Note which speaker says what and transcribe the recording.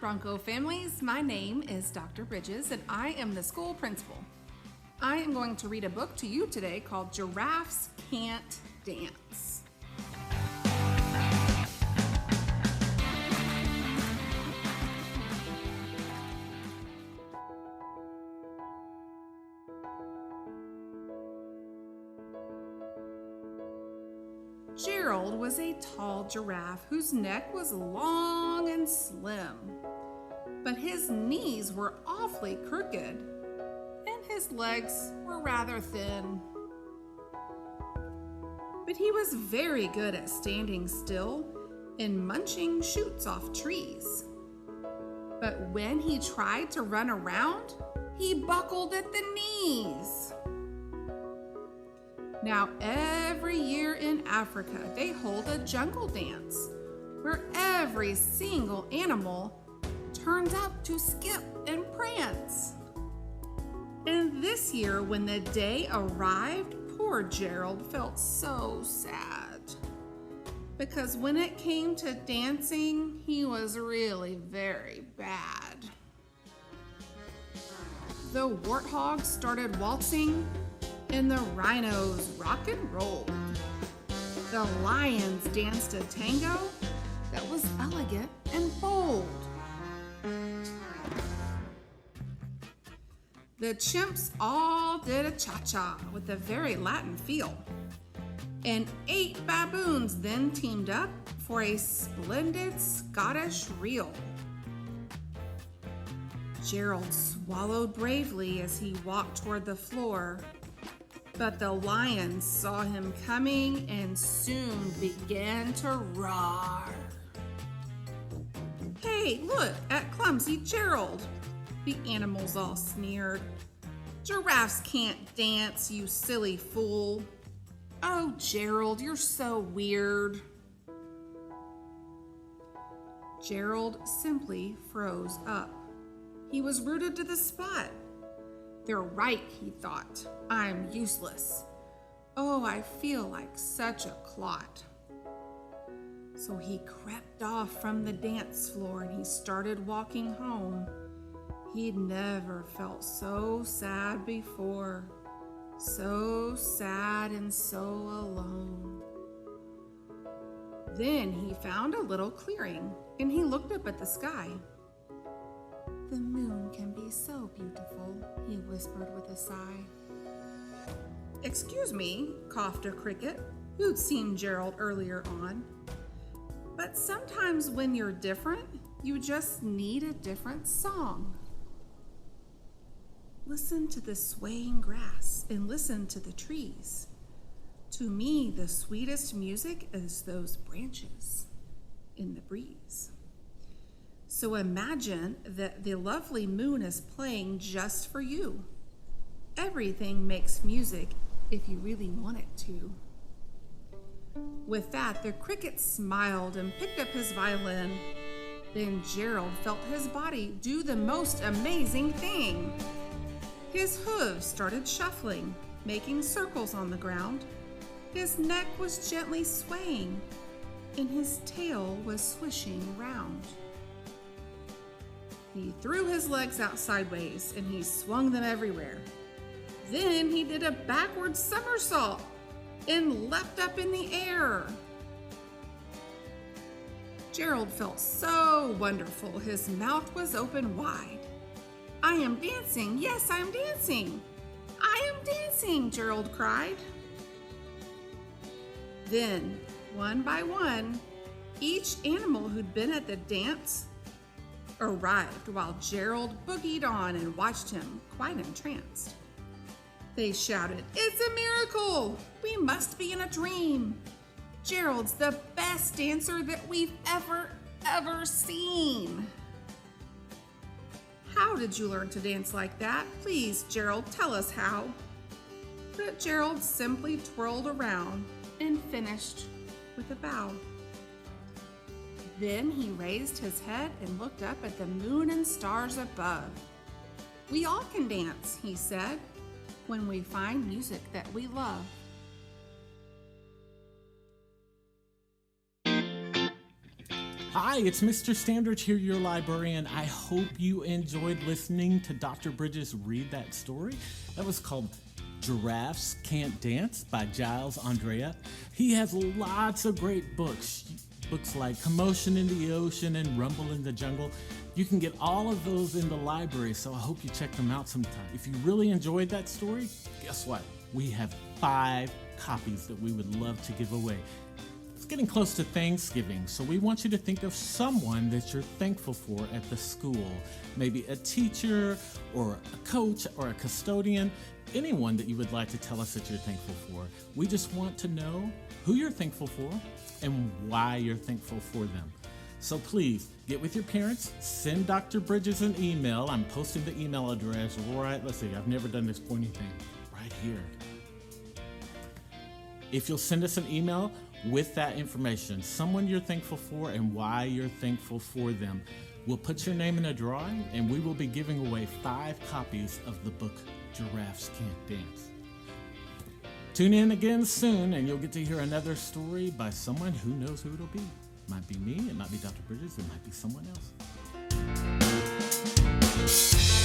Speaker 1: Bronco families. My name is Dr. Bridges and I am the school principal. I am going to read a book to you today called Giraffes Can't Dance. Gerald was a tall giraffe whose neck was long and slim, but his knees were awfully crooked and his legs were rather thin. But he was very good at standing still and munching shoots off trees. But when he tried to run around, he buckled at the knees. Now, every year in Africa, they hold a jungle dance where every single animal turns out to skip and prance. And this year, when the day arrived, poor Gerald felt so sad. Because when it came to dancing, he was really very bad. The warthogs started waltzing, and the rhinos rock and rolled. The lions danced a tango that was elegant and bold. The chimps all did a cha-cha with a very Latin feel. And 8 baboons then teamed up for a splendid Scottish reel. Gerald swallowed bravely as he walked toward the floor, but the lions saw him coming and soon began to roar. "Hey, look at clumsy Gerald," the animals all sneered. "Giraffes can't dance, you silly fool." "Oh, Gerald, you're so weird." Gerald simply froze up. He was rooted to the spot. "They're right," he thought. "I'm useless. Oh, I feel like such a clot." So he crept off from the dance floor and he started walking home. He'd never felt so sad before. So sad and so alone. Then he found a little clearing and he looked up at the sky. "The moon can be so beautiful," he whispered with a sigh. "Excuse me," coughed a cricket who'd seen Gerald earlier on. "But sometimes when you're different, you just need a different song. Listen to the swaying grass and listen to the trees. To me, the sweetest music is those branches in the breeze. So imagine that the lovely moon is playing just for you. Everything makes music if you really want it to." With that, the cricket smiled and picked up his violin. Then Gerald felt his body do the most amazing thing. His hooves started shuffling, making circles on the ground. His neck was gently swaying, and his tail was swishing round. He threw his legs out sideways and he swung them everywhere. Then he did a backward somersault and leapt up in the air. Gerald felt so wonderful, his mouth was open wide. "I am dancing, yes, I'm dancing. I am dancing," Gerald cried. Then, one by one, each animal who'd been at the dance arrived while Gerald boogied on and watched him quite entranced. They shouted, "It's a miracle! We must be in a dream! Gerald's the best dancer that we've ever seen!" "How did you learn to dance like that? Please, Gerald, tell us how." But Gerald simply twirled around and finished with a bow. Then he raised his head and looked up at the moon and stars above. "We all can dance," he said, "when we find music that we love."
Speaker 2: Hi, it's Mr. Standridge here, your librarian. I hope you enjoyed listening to Dr. Bridges read that story. That was called Giraffes Can't Dance by Giles Andreae. He has lots of great books. Books like Commotion in the Ocean and Rumble in the Jungle. You can get all of those in the library, so I hope you check them out sometime. If you really enjoyed that story, guess what? We have 5 copies that we would love to give away. It's getting close to Thanksgiving, so we want you to think of someone that you're thankful for at the school. Maybe a teacher or a coach or a custodian, anyone that you would like to tell us that you're thankful for. We just want to know who you're thankful for and why you're thankful for them. So please, get with your parents, send Dr. Bridges an email. I'm posting the email address right, let's see, I've never done this pointy thing, right here. If you'll send us an email with that information, someone you're thankful for and why you're thankful for them, we'll put your name in a drawing and we will be giving away 5 copies of the book Giraffes Can't Dance. Tune in again soon and you'll get to hear another story by someone who knows who it'll be. It might be me, it might be Dr. Bridges, it might be someone else.